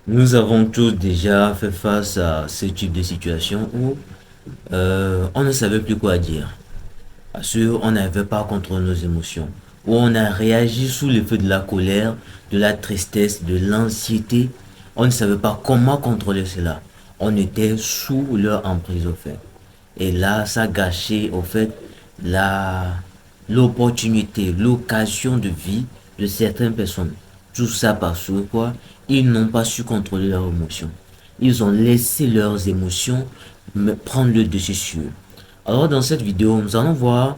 Nous avons tous déjà fait face à ce type de situation où on ne savait plus quoi dire. Parce qu'on n'avait pas contrôlé nos émotions. Où on a réagi sous l'effet de la colère, de la tristesse, de l'anxiété. On ne savait pas comment contrôler cela. On était sous leur emprise au fait. Et là, ça gâchait au fait la l'opportunité, l'occasion de vie de certaines personnes. Tout ça parce que quoi? Ils n'ont pas su contrôler leurs émotions. Ils ont laissé leurs émotions prendre le dessus sur eux. Alors dans cette vidéo, nous allons voir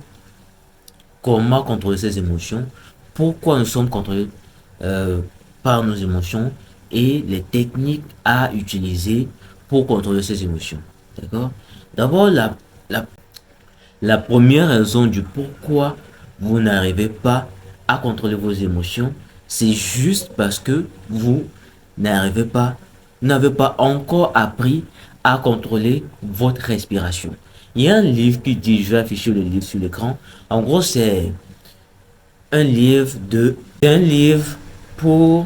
comment contrôler ces émotions, pourquoi nous sommes contrôlés euh, par nos émotions et les techniques à utiliser pour contrôler ces émotions. D'accord? D'abord, la la première raison du pourquoi vous n'arrivez pas à contrôler vos émotions, c'est juste parce que vous n'avez pas encore appris à contrôler votre respiration. Il y a un livre qui dit, je vais afficher le livre sur l'écran. En gros, c'est un livre pour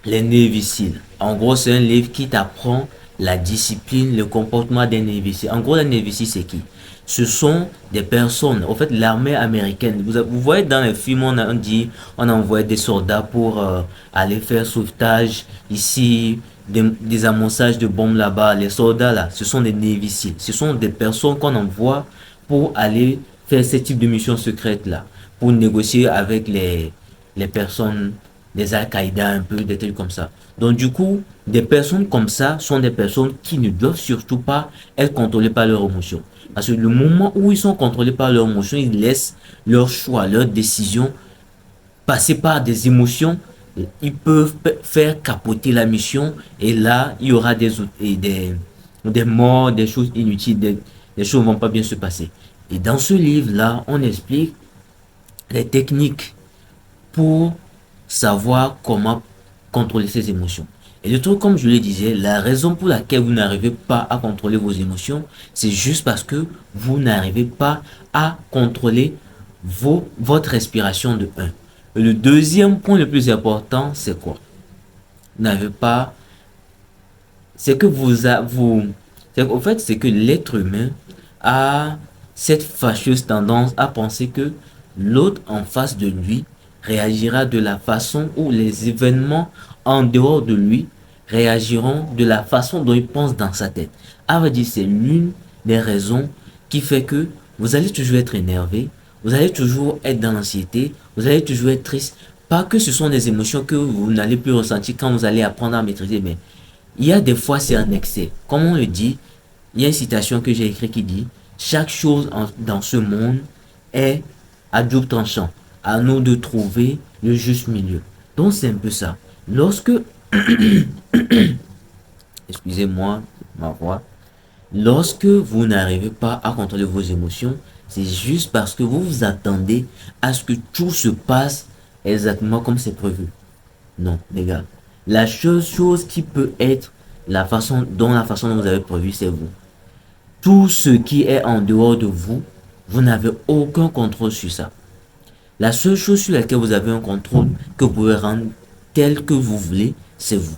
les néviciles. En gros, c'est un livre qui t'apprend la discipline, le comportement d'un névicile. En gros, un névicile, c'est qui? Ce sont des personnes, en fait, l'armée américaine. Vous voyez dans les films, on dit, on envoie des soldats pour aller faire sauvetage ici, des amonçages de bombes là-bas. Les soldats là, ce sont des néviciles. Ce sont des personnes qu'on envoie pour aller faire ce type de mission secrète là, pour négocier avec les personnes des Al-Qaïda, un peu, des trucs comme ça. Donc du coup, des personnes comme ça sont des personnes qui ne doivent surtout pas être contrôlées par leurs émotions. Parce que le moment où ils sont contrôlés par leurs émotions, ils laissent leur choix, leurs décisions passer par des émotions. Ils peuvent faire capoter la mission et là, il y aura des morts, des choses inutiles, des choses ne vont pas bien se passer. Et dans ce livre-là, on explique les techniques pour savoir comment contrôler ses émotions. Et le truc, comme je le disais, la raison pour laquelle vous n'arrivez pas à contrôler vos émotions, c'est juste parce que vous n'arrivez pas à contrôler votre respiration de un. Et le deuxième point le plus important, c'est quoi? Vous n'avez pas, c'est que en fait, c'est que l'être humain a cette fâcheuse tendance à penser que l'autre en face de lui réagira de la façon où les événements en dehors de lui réagiront de la façon dont il pense dans sa tête. À vrai dire, c'est l'une des raisons qui fait que vous allez toujours être énervé, vous allez toujours être dans l'anxiété, vous allez toujours être triste. Pas que ce sont des émotions que vous n'allez plus ressentir quand vous allez apprendre à maîtriser, mais il y a des fois c'est un excès. Comme on le dit, il y a une citation que j'ai écrite qui dit, chaque chose dans ce monde est à double tranchant. À nous de trouver le juste milieu. Donc c'est un peu ça. Lorsque, excusez-moi, ma voix, lorsque vous n'arrivez pas à contrôler vos émotions, c'est juste parce que vous vous attendez à ce que tout se passe exactement comme c'est prévu. Non, les gars. La seule chose qui peut être la façon dont vous avez prévu, c'est vous. Tout ce qui est en dehors de vous, vous n'avez aucun contrôle sur ça. La seule chose sur laquelle vous avez un contrôle que vous pouvez rendre tel que vous voulez, c'est vous.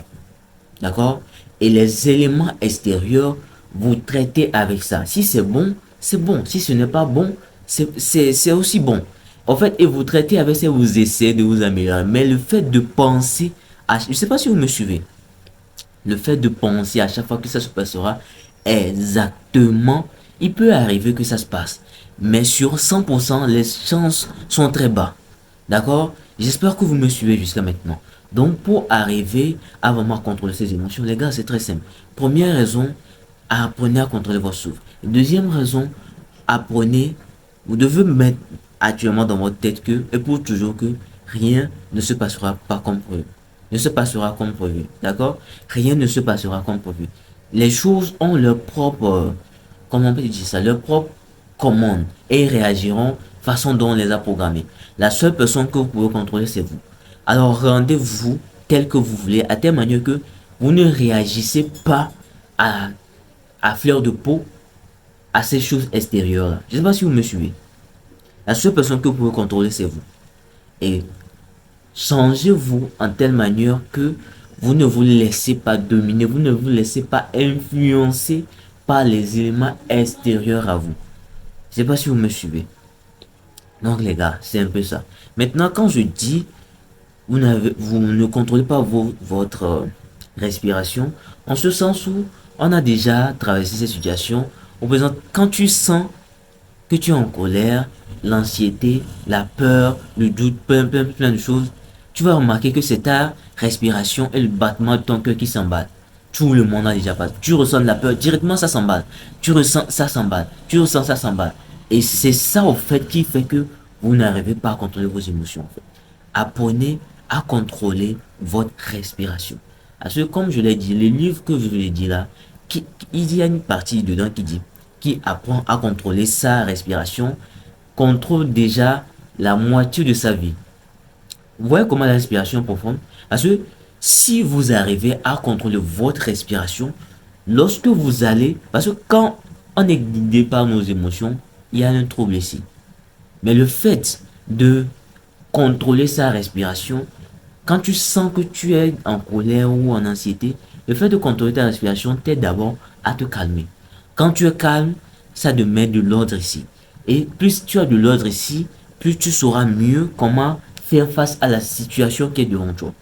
D'accord? Et les éléments extérieurs, vous traitez avec ça. Si c'est bon, c'est bon. Si ce n'est pas bon, c'est aussi bon. En fait, et vous traitez avec ça, vous essayez de vous améliorer. Mais le fait de penser, je ne sais pas si vous me suivez, le fait de penser à chaque fois que ça se passera exactement, il peut arriver que ça se passe. Mais sur 100%, les chances sont très bas. D'accord? J'espère que vous me suivez jusqu'à maintenant. Donc, pour arriver à vraiment contrôler ces émotions, les gars, c'est très simple. Première raison, apprenez à contrôler vos souffles. Deuxième raison, apprenez, vous devez mettre actuellement dans votre tête que, et pour toujours que, rien ne se passera pas comme prévu. Ne se passera comme prévu. D'accord? Rien ne se passera comme prévu. Les choses ont leur propre, comment on peut dire ça, leur propre commande et réagiront façon dont on les a programmés. La seule personne que vous pouvez contrôler, c'est vous. Alors rendez-vous tel que vous voulez, à telle manière que vous ne réagissez pas à, à fleur de peau à ces choses extérieures-là. Je ne sais pas si vous me suivez. La seule personne que vous pouvez contrôler, c'est vous. Et changez-vous en telle manière que vous ne vous laissez pas dominer, vous ne vous laissez pas influencer par les éléments extérieurs à vous. Je sais pas si vous me suivez. Donc les gars, c'est un peu ça. Maintenant, quand je dis vous ne contrôlez pas votre respiration, en ce sens où on a déjà traversé cette situation. Au présent, quand tu sens que tu es en colère, l'anxiété, la peur, le doute, plein de choses, tu vas remarquer que c'est ta respiration et le battement de ton cœur qui s'emballe. Tout le monde a déjà passé. Tu ressens de la peur, directement ça s'emballe. Tu ressens ça s'emballe. Tu ressens ça s'emballe. Et c'est ça au fait qui fait que vous n'arrivez pas à contrôler vos émotions. En fait. Apprenez à contrôler votre respiration. Parce que comme je l'ai dit, les livres que je vous ai dit là, il y a une partie dedans qui apprend à contrôler sa respiration, contrôle déjà la moitié de sa vie. Vous voyez comment la respiration profonde? Parce que si vous arrivez à contrôler votre respiration, lorsque vous allez, parce que quand on est guidé par nos émotions, il y a un trouble ici. Mais le fait de contrôler sa respiration, quand tu sens que tu es en colère ou en anxiété, le fait de contrôler ta respiration t'aide d'abord à te calmer. Quand tu es calme, ça te met de l'ordre ici. Et plus tu as de l'ordre ici, plus tu sauras mieux comment faire face à la situation qui est devant toi.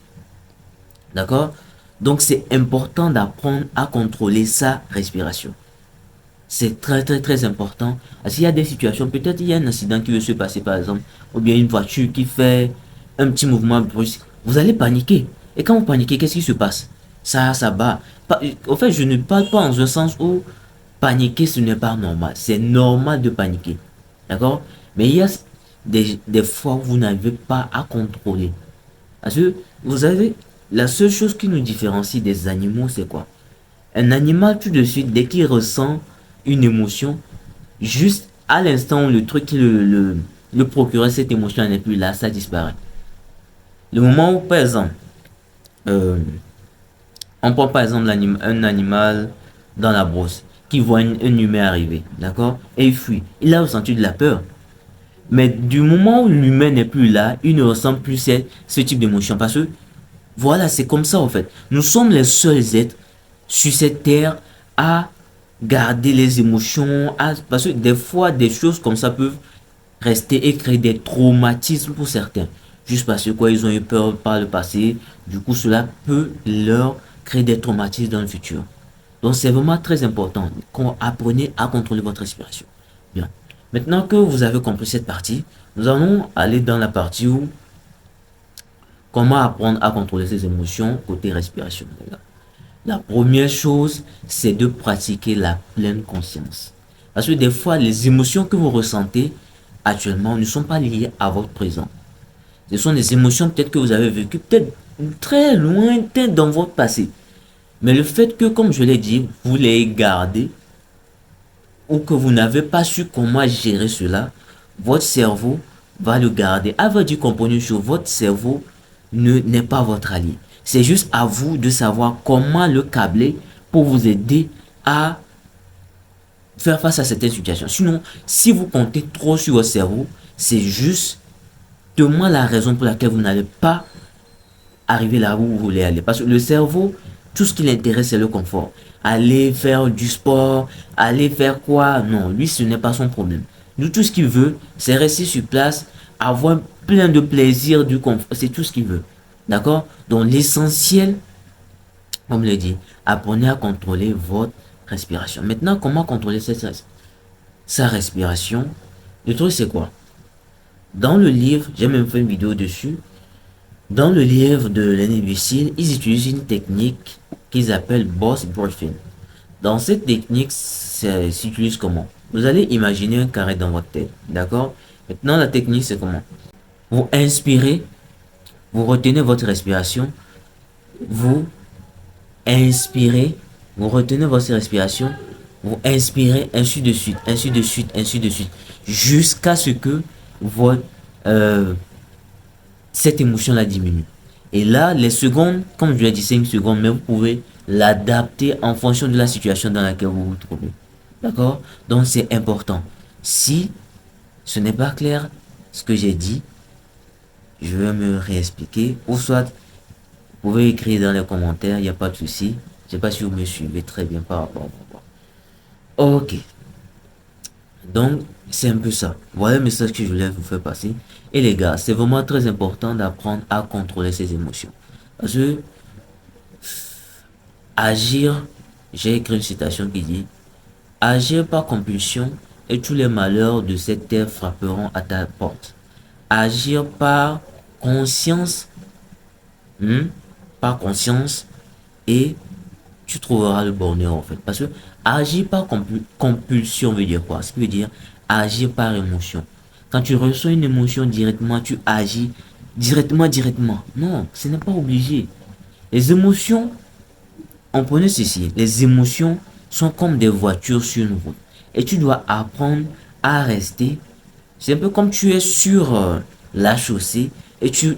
D'accord? Donc c'est important d'apprendre à contrôler sa respiration. C'est très important. Parce qu'il y a des situations, peut-être il y a un accident qui veut se passer par exemple, ou bien une voiture qui fait un petit mouvement brusque. Vous allez paniquer. Et quand vous paniquez, qu'est-ce qui se passe? Ça bat. Au fait, je ne parle pas en un sens où paniquer, ce n'est pas normal. C'est normal de paniquer. D'accord? Mais il y a des fois où vous n'arrivez pas à contrôler. Parce que vous avez, la seule chose qui nous différencie des animaux, c'est quoi? Un animal, tout de suite, dès qu'il ressent une émotion, juste à l'instant où le truc qui le procurait cette émotion n'est plus là, ça disparaît. Le moment où, par exemple, euh, on prend par exemple un animal dans la brosse qui voit un humain arriver, d'accord? Et il fuit. Il a ressenti de la peur. Mais du moment où l'humain n'est plus là, il ne ressent plus ce type d'émotion. Parce que, voilà, c'est comme ça en fait. Nous sommes les seuls êtres sur cette terre à garder les émotions. Parce que des fois, des choses comme ça peuvent rester et créer des traumatismes pour certains. Juste parce que quoi, ils ont eu peur par le passé. Du coup, cela peut leur créer des traumatismes dans le futur. Donc, c'est vraiment très important qu'on apprenne à contrôler votre respiration. Bien. Maintenant que vous avez compris cette partie, nous allons aller dans la partie où comment apprendre à contrôler ses émotions côté respiration. La première chose, c'est de pratiquer la pleine conscience. Parce que des fois, les émotions que vous ressentez actuellement ne sont pas liées à votre présent. Ce sont des émotions peut-être que vous avez vécues, peut-être très lointaines dans votre passé. Mais le fait que, comme je l'ai dit, vous les gardez ou que vous n'avez pas su comment gérer cela, votre cerveau va le garder. À vrai dire, comprenez une chose, votre cerveau n'est pas votre allié. C'est juste à vous de savoir comment le câbler pour vous aider à faire face à certaines situations. Sinon, si vous comptez trop sur votre cerveau, c'est justement la raison pour laquelle vous n'allez pas arriver là où vous voulez aller. Parce que le cerveau, tout ce qui l'intéresse, c'est le confort. Aller faire du sport, aller faire quoi? Non, lui, ce n'est pas son problème. Lui, tout ce qu'il veut, c'est rester sur place, avoir plein de plaisir, du confort. C'est tout ce qu'il veut. D'accord? Donc, l'essentiel, comme je l'ai dit, apprenez à contrôler votre respiration. Maintenant, comment contrôler sa respiration? Le truc, c'est quoi? Dans le livre, j'ai même fait une vidéo dessus. Dans le livre de Lenny Lucille, ils utilisent une technique qu'ils appellent Boss Breathing. Dans cette technique, ça s'utilise comment? Vous allez imaginer un carré dans votre tête, d'accord? Maintenant, la technique, c'est comment? Vous inspirez, vous retenez votre respiration, vous inspirez, vous retenez votre respiration, vous inspirez, ainsi de suite, ainsi de suite, ainsi de suite, jusqu'à ce que votre, cette émotion-là diminue. Et là, les secondes, comme je l'ai dit, 5 secondes, mais vous pouvez l'adapter en fonction de la situation dans laquelle vous vous trouvez. D'accord? Donc, c'est important. Si ce n'est pas clair, ce que j'ai dit, je vais me réexpliquer. Ou soit, pouvez écrire dans les commentaires, il n'y a pas de souci. Je sais pas si vous me suivez très bien par rapport à... Ok. Donc, c'est un peu ça. Voilà le message que je voulais vous faire passer. Et les gars, c'est vraiment très important d'apprendre à contrôler ses émotions. Parce que agir, j'ai écrit une citation qui dit: agir par compulsion et tous les malheurs de cette terre frapperont à ta porte. Agir conscience, hmm, par conscience, et tu trouveras le bonheur en fait. Parce que agir par compulsion veut dire quoi? Ça veut dire agir par émotion. Quand tu reçois une émotion directement, tu agis directement. Non, ce n'est pas obligé. Les émotions, on prenait ceci, les émotions sont comme des voitures sur une route. Et tu dois apprendre à rester. C'est un peu comme tu es sur la chaussée et tu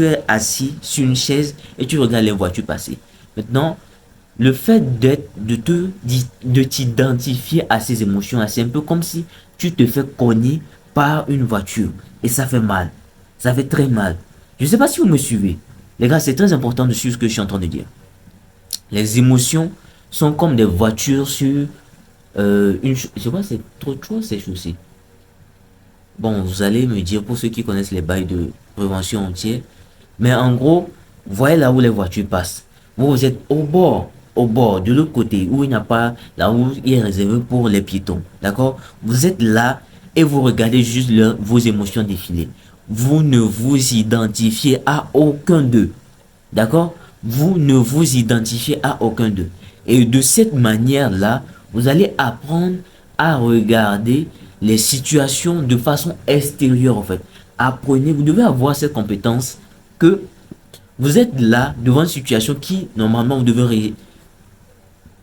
es assis sur une chaise et tu regardes les voitures passer. Maintenant, le fait de t'identifier à ces émotions, c'est un peu comme si tu te fais cogner par une voiture. Et ça fait mal. Ça fait très mal. Je ne sais pas si vous me suivez. Les gars, c'est très important de suivre ce que je suis en train de dire. Les émotions sont comme des voitures sur je sais pas, c'est trop chaud ces chaussées. Bon, vous allez me dire, pour ceux qui connaissent les bails de prévention entière, mais en gros, voyez là où les voitures passent. Vous êtes au bord, de l'autre côté, où il n'y a pas, là où il est réservé pour les piétons. D'accord? Vous êtes là et vous regardez juste vos émotions défiler. Vous ne vous identifiez à aucun d'eux. D'accord? Vous ne vous identifiez à aucun d'eux. Et de cette manière-là, vous allez apprendre à regarder les situations de façon extérieure en fait. Apprenez, vous devez avoir cette compétence que vous êtes là devant une situation qui, normalement, vous devez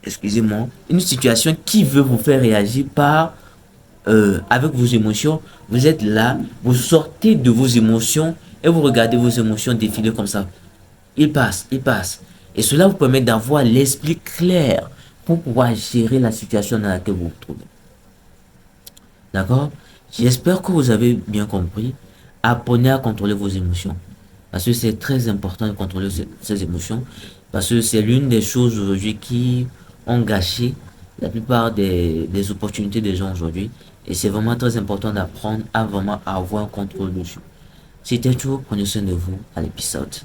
excusez-moi, une situation qui veut vous faire réagir avec vos émotions. Vous êtes là, vous sortez de vos émotions et vous regardez vos émotions défiler comme ça. Il passe, il passe. Et cela vous permet d'avoir l'esprit clair pour pouvoir gérer la situation dans laquelle vous vous trouvez. D'accord? J'espère que vous avez bien compris. Apprenez à contrôler vos émotions. Parce que c'est très important de contrôler ces émotions. Parce que c'est l'une des choses aujourd'hui qui ont gâché la plupart des opportunités des gens aujourd'hui. Et c'est vraiment très important d'apprendre à vraiment avoir un contrôle dessus. C'était tout. Prenez soin de vous à l'épisode.